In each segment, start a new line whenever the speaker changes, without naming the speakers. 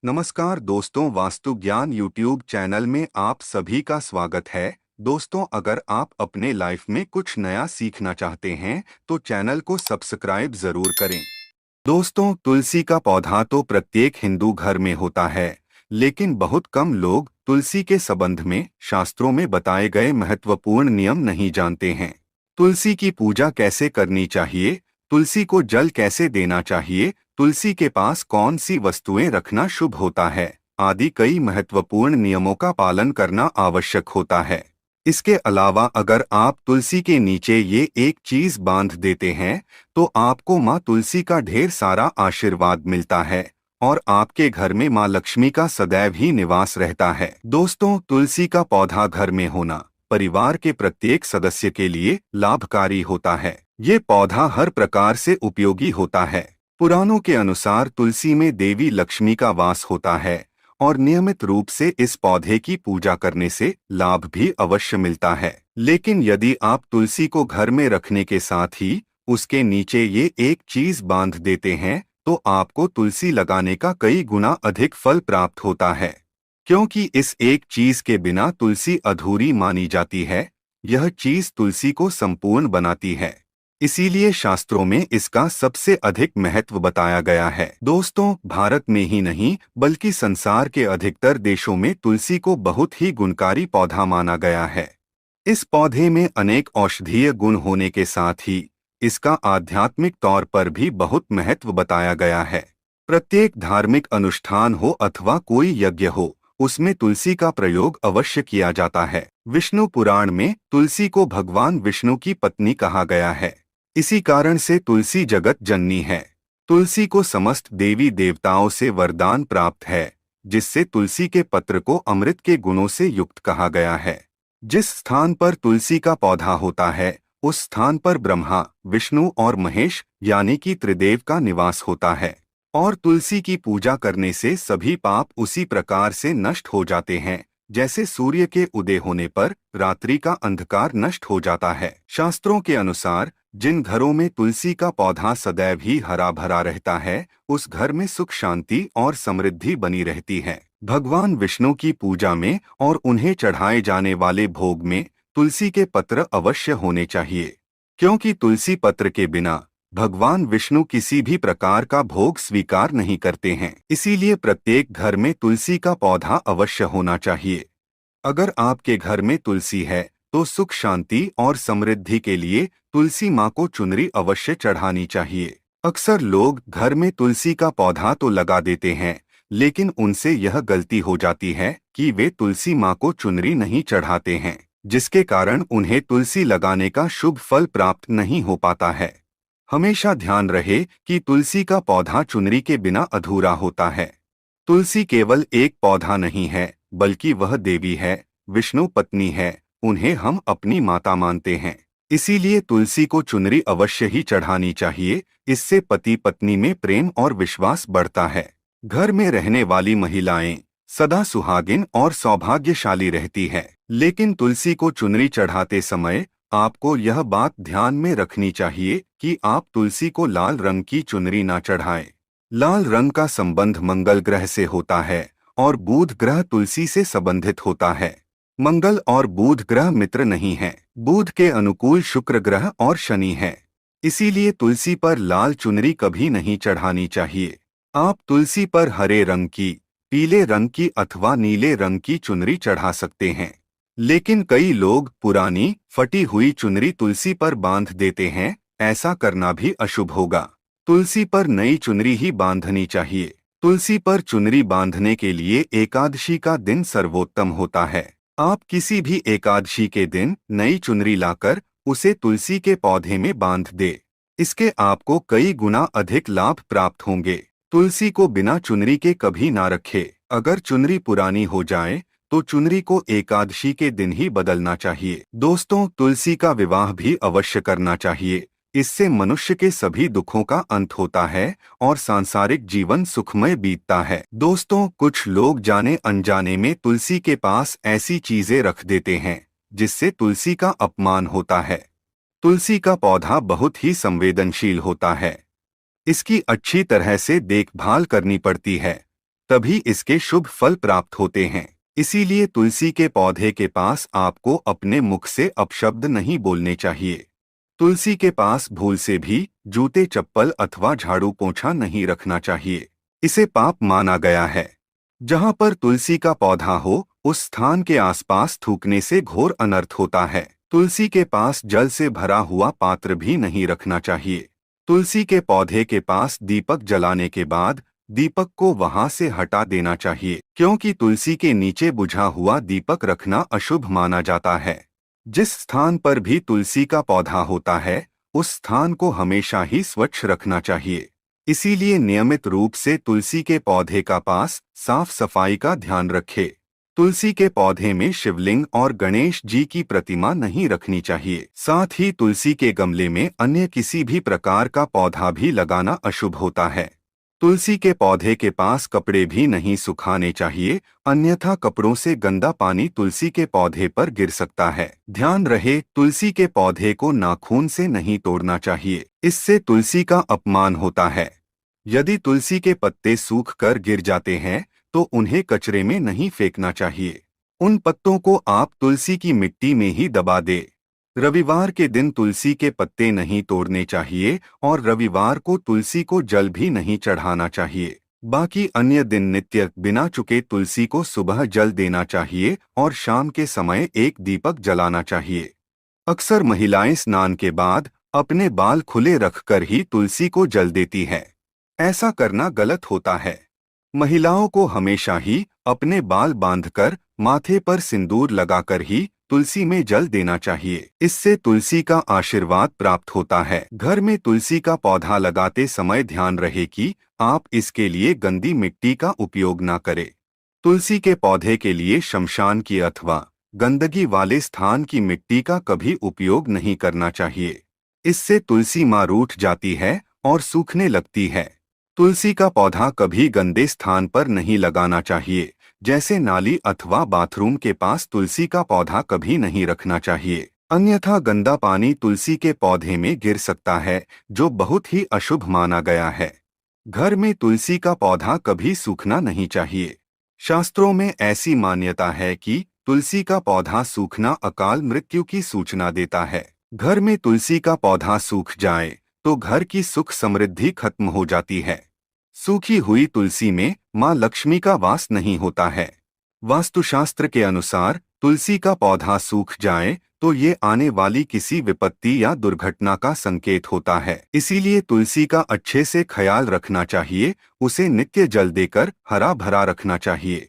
नमस्कार दोस्तों, वास्तु ज्ञान यूट्यूब चैनल में आप सभी का स्वागत है। दोस्तों, अगर आप अपने लाइफ में कुछ नया सीखना चाहते हैं तो चैनल को सब्सक्राइब जरूर करें। दोस्तों, तुलसी का पौधा तो प्रत्येक हिंदू घर में होता है, लेकिन बहुत कम लोग तुलसी के संबंध में शास्त्रों में बताए गए महत्वपूर्ण नियम नहीं जानते हैं। तुलसी की पूजा कैसे करनी चाहिए, तुलसी को जल कैसे देना चाहिए, तुलसी के पास कौन सी वस्तुएं रखना शुभ होता है आदि कई महत्वपूर्ण नियमों का पालन करना आवश्यक होता है। इसके अलावा अगर आप तुलसी के नीचे ये एक चीज बांध देते हैं तो आपको माँ तुलसी का ढेर सारा आशीर्वाद मिलता है और आपके घर में माँ लक्ष्मी का सदैव ही निवास रहता है। दोस्तों, तुलसी का पौधा घर में होना परिवार के प्रत्येक सदस्य के लिए लाभकारी होता है। ये पौधा हर प्रकार से उपयोगी होता है। पुराणों के अनुसार तुलसी में देवी लक्ष्मी का वास होता है और नियमित रूप से इस पौधे की पूजा करने से लाभ भी अवश्य मिलता है। लेकिन यदि आप तुलसी को घर में रखने के साथ ही उसके नीचे ये एक चीज बांध देते हैं तो आपको तुलसी लगाने का कई गुना अधिक फल प्राप्त होता है, क्योंकि इस एक चीज के बिना तुलसी अधूरी मानी जाती है। यह चीज तुलसी को संपूर्ण बनाती है, इसीलिए शास्त्रों में इसका सबसे अधिक महत्व बताया गया है। दोस्तों, भारत में ही नहीं बल्कि संसार के अधिकतर देशों में तुलसी को बहुत ही गुणकारी पौधा माना गया है। इस पौधे में अनेक औषधीय गुण होने के साथ ही इसका आध्यात्मिक तौर पर भी बहुत महत्व बताया गया है। प्रत्येक धार्मिक अनुष्ठान हो अथवा कोई यज्ञ हो, उसमें तुलसी का प्रयोग अवश्य किया जाता है। विष्णु पुराण में तुलसी को भगवान विष्णु की पत्नी कहा गया है। इसी कारण से तुलसी जगत जननी है। तुलसी को समस्त देवी देवताओं से वरदान प्राप्त है, जिससे तुलसी के पत्र को अमृत के गुणों से युक्त कहा गया है। जिस स्थान पर तुलसी का पौधा होता है उस स्थान पर ब्रह्मा, विष्णु और महेश यानी कि त्रिदेव का निवास होता है। और तुलसी की पूजा करने से सभी पाप उसी प्रकार से नष्ट हो जाते हैं जैसे सूर्य के उदय होने पर रात्रि का अंधकार नष्ट हो जाता है। शास्त्रों के अनुसार जिन घरों में तुलसी का पौधा सदैव ही हरा भरा रहता है उस घर में सुख शांति और समृद्धि बनी रहती है। भगवान विष्णु की पूजा में और उन्हें चढ़ाए जाने वाले भोग में तुलसी के पत्र अवश्य होने चाहिए, क्योंकि तुलसी पत्र के बिना भगवान विष्णु किसी भी प्रकार का भोग स्वीकार नहीं करते हैं। इसीलिए प्रत्येक घर में तुलसी का पौधा अवश्य होना चाहिए। अगर आपके घर में तुलसी है तो सुख शांति और समृद्धि के लिए तुलसी माँ को चुनरी अवश्य चढ़ानी चाहिए। अक्सर लोग घर में तुलसी का पौधा तो लगा देते हैं, लेकिन उनसे यह गलती हो जाती है कि वे तुलसी माँ को चुनरी नहीं चढ़ाते हैं, जिसके कारण उन्हें तुलसी लगाने का शुभ फल प्राप्त नहीं हो पाता है। हमेशा ध्यान रहे कि तुलसी का पौधा चुनरी के बिना अधूरा होता है। तुलसी केवल एक पौधा नहीं है, बल्कि वह देवी है, विष्णु पत्नी है, उन्हें हम अपनी माता मानते हैं। इसीलिए तुलसी को चुनरी अवश्य ही चढ़ानी चाहिए। इससे पति पत्नी में प्रेम और विश्वास बढ़ता है। घर में रहने वाली महिलाएं सदा सुहागिन और सौभाग्यशाली रहती है। लेकिन तुलसी को चुनरी चढ़ाते समय आपको यह बात ध्यान में रखनी चाहिए कि आप तुलसी को लाल रंग की चुनरी ना चढ़ाएं। लाल रंग का संबंध मंगल ग्रह से होता है और बुध ग्रह तुलसी से संबंधित होता है। मंगल और बुध ग्रह मित्र नहीं हैं। बुध के अनुकूल शुक्र ग्रह और शनि है। इसीलिए तुलसी पर लाल चुनरी कभी नहीं चढ़ानी चाहिए। आप तुलसी पर हरे रंग की, पीले रंग की अथवा नीले रंग की चुनरी चढ़ा सकते हैं। लेकिन कई लोग पुरानी फटी हुई चुनरी तुलसी पर बांध देते हैं। ऐसा करना भी अशुभ होगा। तुलसी पर नई चुनरी ही बांधनी चाहिए। तुलसी पर चुनरी बांधने के लिए एकादशी का दिन सर्वोत्तम होता है। आप किसी भी एकादशी के दिन नई चुनरी लाकर उसे तुलसी के पौधे में बांध दे। इसके आपको कई गुना अधिक लाभ प्राप्त होंगे। तुलसी को बिना चुनरी के कभी ना रखे। अगर चुनरी पुरानी हो जाए तो चुनरी को एकादशी के दिन ही बदलना चाहिए। दोस्तों, तुलसी का विवाह भी अवश्य करना चाहिए। इससे मनुष्य के सभी दुखों का अंत होता है और सांसारिक जीवन सुखमय बीतता है। दोस्तों, कुछ लोग जाने अनजाने में तुलसी के पास ऐसी चीजें रख देते हैं जिससे तुलसी का अपमान होता है। तुलसी का पौधा बहुत ही संवेदनशील होता है। इसकी अच्छी तरह से देखभाल करनी पड़ती है। तभी इसके शुभ फल प्राप्त होते हैं। इसीलिए तुलसी के पौधे के पास आपको अपने मुख से अपशब्द नहीं बोलने चाहिए। तुलसी के पास भूल से भी जूते चप्पल अथवा झाड़ू पोंछा नहीं रखना चाहिए। इसे पाप माना गया है। जहाँ पर तुलसी का पौधा हो उस स्थान के आसपास थूकने से घोर अनर्थ होता है। तुलसी के पास जल से भरा हुआ पात्र भी नहीं रखना चाहिए। तुलसी के पौधे के पास दीपक जलाने के बाद दीपक को वहां से हटा देना चाहिए, क्योंकि तुलसी के नीचे बुझा हुआ दीपक रखना अशुभ माना जाता है। जिस स्थान पर भी तुलसी का पौधा होता है उस स्थान को हमेशा ही स्वच्छ रखना चाहिए। इसीलिए नियमित रूप से तुलसी के पौधे का पास साफ सफाई का ध्यान रखें। तुलसी के पौधे में शिवलिंग और गणेश जी की प्रतिमा नहीं रखनी चाहिए। साथ ही तुलसी के गमले में अन्य किसी भी प्रकार का पौधा भी लगाना अशुभ होता है। तुलसी के पौधे के पास कपड़े भी नहीं सुखाने चाहिए, अन्यथा कपड़ों से गंदा पानी तुलसी के पौधे पर गिर सकता है। ध्यान रहे, तुलसी के पौधे को नाखून से नहीं तोड़ना चाहिए, इससे तुलसी का अपमान होता है। यदि तुलसी के पत्ते सूख कर गिर जाते हैं तो उन्हें कचरे में नहीं फेंकना चाहिए। उन पत्तों को आप तुलसी की मिट्टी में ही दबा दे। रविवार के दिन तुलसी के पत्ते नहीं तोड़ने चाहिए और रविवार को तुलसी को जल भी नहीं चढ़ाना चाहिए। बाकी अन्य दिन नित्य बिना चुके तुलसी को सुबह जल देना चाहिए और शाम के समय एक दीपक जलाना चाहिए। अक्सर महिलाएं स्नान के बाद अपने बाल खुले रखकर ही तुलसी को जल देती हैं। ऐसा करना गलत होता है। महिलाओं को हमेशा ही अपने बाल बांधकर माथे पर सिंदूर लगाकर ही तुलसी में जल देना चाहिए। इससे तुलसी का आशीर्वाद प्राप्त होता है। घर में तुलसी का पौधा लगाते समय ध्यान रहे कि आप इसके लिए गंदी मिट्टी का उपयोग न करें। तुलसी के पौधे के लिए शमशान की अथवा गंदगी वाले स्थान की मिट्टी का कभी उपयोग नहीं करना चाहिए। इससे तुलसी माँ रूठ जाती है और सूखने लगती है। तुलसी का पौधा कभी गंदे स्थान पर नहीं लगाना चाहिए, जैसे नाली अथवा बाथरूम के पास तुलसी का पौधा कभी नहीं रखना चाहिए, अन्यथा गंदा पानी तुलसी के पौधे में गिर सकता है, जो बहुत ही अशुभ माना गया है। घर में तुलसी का पौधा कभी सूखना नहीं चाहिए। शास्त्रों में ऐसी मान्यता है कि तुलसी का पौधा सूखना अकाल मृत्यु की सूचना देता है। घर में तुलसी का पौधा सूख जाए तो घर की सुख समृद्धि खत्म हो जाती है। सूखी हुई तुलसी में माँ लक्ष्मी का वास नहीं होता है। वास्तुशास्त्र के अनुसार तुलसी का पौधा सूख जाए तो ये आने वाली किसी विपत्ति या दुर्घटना का संकेत होता है। इसीलिए तुलसी का अच्छे से ख्याल रखना चाहिए, उसे नित्य जल देकर हरा भरा रखना चाहिए।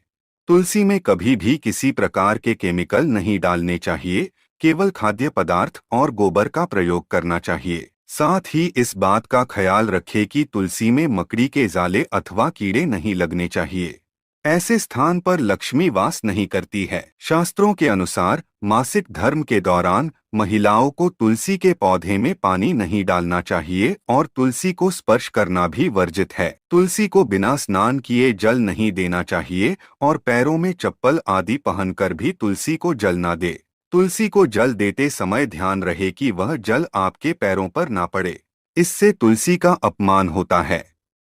तुलसी में कभी भी किसी प्रकार के केमिकल नहीं डालने चाहिए, केवल खाद्य पदार्थ और गोबर का प्रयोग करना चाहिए। साथ ही इस बात का ख्याल रखें कि तुलसी में मकड़ी के जाले अथवा कीड़े नहीं लगने चाहिए। ऐसे स्थान पर लक्ष्मी वास नहीं करती है। शास्त्रों के अनुसार मासिक धर्म के दौरान महिलाओं को तुलसी के पौधे में पानी नहीं डालना चाहिए और तुलसी को स्पर्श करना भी वर्जित है। तुलसी को बिना स्नान किए जल नहीं देना चाहिए और पैरों में चप्पल आदि पहनकर भी तुलसी को जल न दे। तुलसी को जल देते समय ध्यान रहे कि वह जल आपके पैरों पर ना पड़े, इससे तुलसी का अपमान होता है।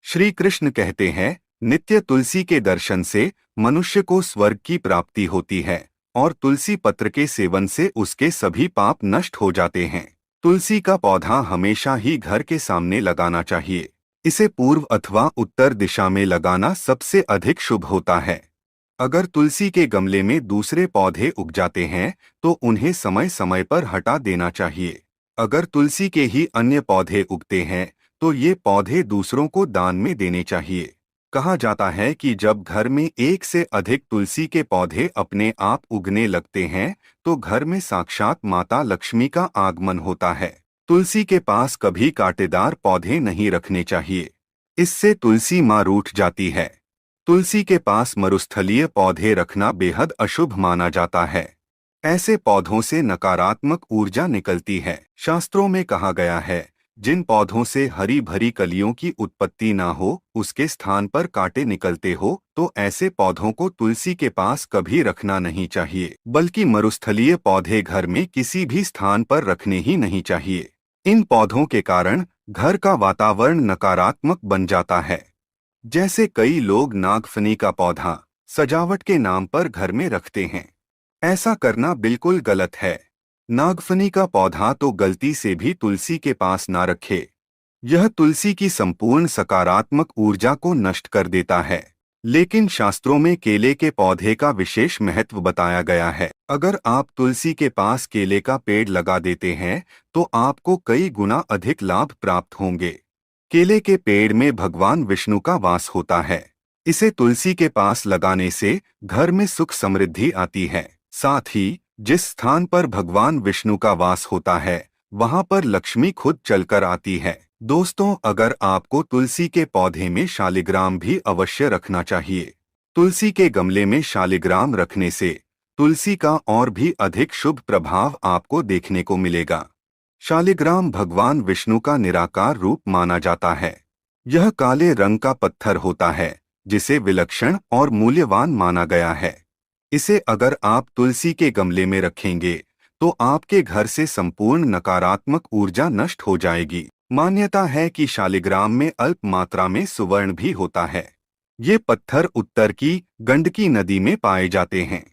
श्री कृष्ण कहते हैं, नित्य तुलसी के दर्शन से मनुष्य को स्वर्ग की प्राप्ति होती है और तुलसी पत्र के सेवन से उसके सभी पाप नष्ट हो जाते हैं। तुलसी का पौधा हमेशा ही घर के सामने लगाना चाहिए। इसे पूर्व अथवा उत्तर दिशा में लगाना सबसे अधिक शुभ होता है। अगर तुलसी के गमले में दूसरे पौधे उग जाते हैं तो उन्हें समय समय पर हटा देना चाहिए। अगर तुलसी के ही अन्य पौधे उगते हैं तो ये पौधे दूसरों को दान में देने चाहिए। कहा जाता है कि जब घर में एक से अधिक तुलसी के पौधे अपने आप उगने लगते हैं तो घर में साक्षात माता लक्ष्मी का आगमन होता है। तुलसी के पास कभी कांटेदार पौधे नहीं रखने चाहिए, इससे तुलसी माँ रूठ जाती है। तुलसी के पास मरुस्थलीय पौधे रखना बेहद अशुभ माना जाता है। ऐसे पौधों से नकारात्मक ऊर्जा निकलती है। शास्त्रों में कहा गया है, जिन पौधों से हरी भरी कलियों की उत्पत्ति ना हो, उसके स्थान पर कांटे निकलते हो, तो ऐसे पौधों को तुलसी के पास कभी रखना नहीं चाहिए, बल्कि मरुस्थलीय पौधे घर में किसी भी स्थान पर रखने ही नहीं चाहिए। इन पौधों के कारण घर का वातावरण नकारात्मक बन जाता है। जैसे कई लोग नागफनी का पौधा सजावट के नाम पर घर में रखते हैं। ऐसा करना बिल्कुल गलत है। नागफनी का पौधा तो गलती से भी तुलसी के पास ना रखे। यह तुलसी की संपूर्ण सकारात्मक ऊर्जा को नष्ट कर देता है। लेकिन शास्त्रों में केले के पौधे का विशेष महत्व बताया गया है। अगर आप तुलसी के पास केले का पेड़ लगा देते हैं तो आपको कई गुना अधिक लाभ प्राप्त होंगे। केले के पेड़ में भगवान विष्णु का वास होता है। इसे तुलसी के पास लगाने से घर में सुख समृद्धि आती है। साथ ही जिस स्थान पर भगवान विष्णु का वास होता है वहां पर लक्ष्मी खुद चलकर आती है। दोस्तों, अगर आपको तुलसी के पौधे में शालिग्राम भी अवश्य रखना चाहिए। तुलसी के गमले में शालिग्राम रखने से तुलसी का और भी अधिक शुभ प्रभाव आपको देखने को मिलेगा। शालिग्राम भगवान विष्णु का निराकार रूप माना जाता है। यह काले रंग का पत्थर होता है जिसे विलक्षण और मूल्यवान माना गया है। इसे अगर आप तुलसी के गमले में रखेंगे तो आपके घर से संपूर्ण नकारात्मक ऊर्जा नष्ट हो जाएगी। मान्यता है कि शालिग्राम में अल्प मात्रा में सुवर्ण भी होता है। ये पत्थर उत्तर की गंडकी नदी में पाए जाते हैं।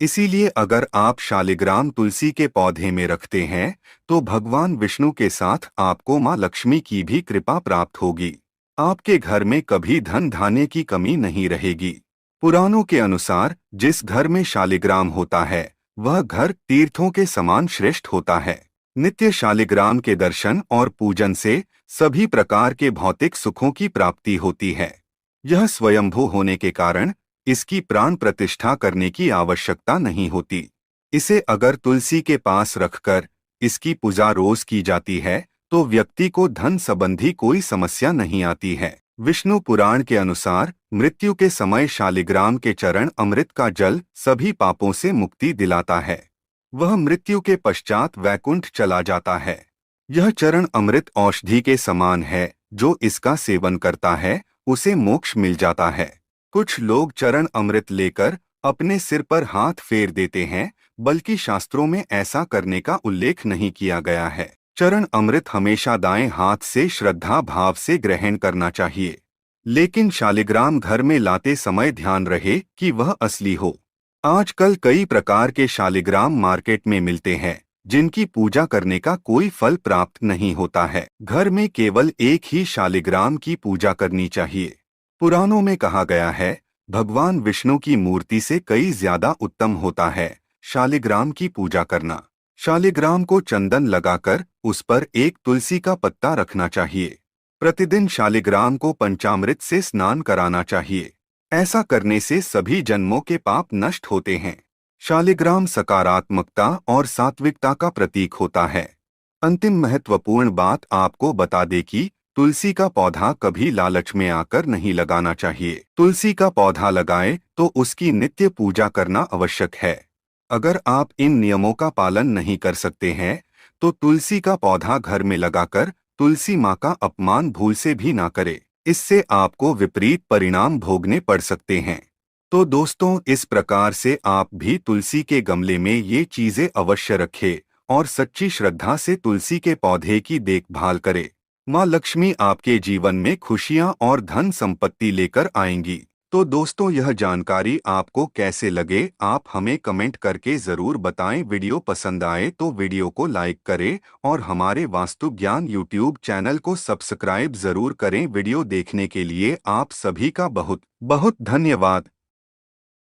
इसीलिए अगर आप शालिग्राम तुलसी के पौधे में रखते हैं तो भगवान विष्णु के साथ आपको मां लक्ष्मी की भी कृपा प्राप्त होगी। आपके घर में कभी धन धान्य की कमी नहीं रहेगी। पुराणों के अनुसार जिस घर में शालिग्राम होता है वह घर तीर्थों के समान श्रेष्ठ होता है। नित्य शालिग्राम के दर्शन और पूजन से सभी प्रकार के भौतिक सुखों की प्राप्ति होती है। यह स्वयंभू होने के कारण इसकी प्राण प्रतिष्ठा करने की आवश्यकता नहीं होती। इसे अगर तुलसी के पास रखकर इसकी पूजा रोज की जाती है तो व्यक्ति को धन संबंधी कोई समस्या नहीं आती है। विष्णु पुराण के अनुसार मृत्यु के समय शालिग्राम के चरण अमृत का जल सभी पापों से मुक्ति दिलाता है। वह मृत्यु के पश्चात वैकुंठ चला जाता है। यह चरण अमृत औषधि के समान है। जो इसका सेवन करता है उसे मोक्ष मिल जाता है। कुछ लोग चरण अमृत लेकर अपने सिर पर हाथ फेर देते हैं, बल्कि शास्त्रों में ऐसा करने का उल्लेख नहीं किया गया है। चरण अमृत हमेशा दाएं हाथ से श्रद्धा भाव से ग्रहण करना चाहिए। लेकिन शालिग्राम घर में लाते समय ध्यान रहे कि वह असली हो। आजकल कई प्रकार के शालिग्राम मार्केट में मिलते हैं जिनकी पूजा करने का कोई फल प्राप्त नहीं होता है। घर में केवल एक ही शालिग्राम की पूजा करनी चाहिए। पुराणों में कहा गया है भगवान विष्णु की मूर्ति से कई ज्यादा उत्तम होता है शालिग्राम की पूजा करना। शालिग्राम को चंदन लगाकर उस पर एक तुलसी का पत्ता रखना चाहिए। प्रतिदिन शालिग्राम को पंचामृत से स्नान कराना चाहिए। ऐसा करने से सभी जन्मों के पाप नष्ट होते हैं। शालिग्राम सकारात्मकता और सात्विकता का प्रतीक होता है। अंतिम महत्वपूर्ण बात आपको बता दे कि तुलसी का पौधा कभी लालच में आकर नहीं लगाना चाहिए। तुलसी का पौधा लगाए तो उसकी नित्य पूजा करना आवश्यक है। अगर आप इन नियमों का पालन नहीं कर सकते हैं तो तुलसी का पौधा घर में लगाकर तुलसी माँ का अपमान भूल से भी ना करें। इससे आपको विपरीत परिणाम भोगने पड़ सकते हैं। तो दोस्तों, इस प्रकार से आप भी तुलसी के गमले में ये चीजें अवश्य रखें और सच्ची श्रद्धा से तुलसी के पौधे की देखभाल करें। माँ लक्ष्मी आपके जीवन में खुशियाँ और धन संपत्ति लेकर आएंगी। तो दोस्तों, यह जानकारी आपको कैसे लगे आप हमें कमेंट करके ज़रूर बताएं। वीडियो पसंद आए तो वीडियो को लाइक करें और हमारे वास्तु ज्ञान यूट्यूब चैनल को सब्सक्राइब ज़रूर करें। वीडियो देखने के लिए आप सभी का बहुत बहुत धन्यवाद।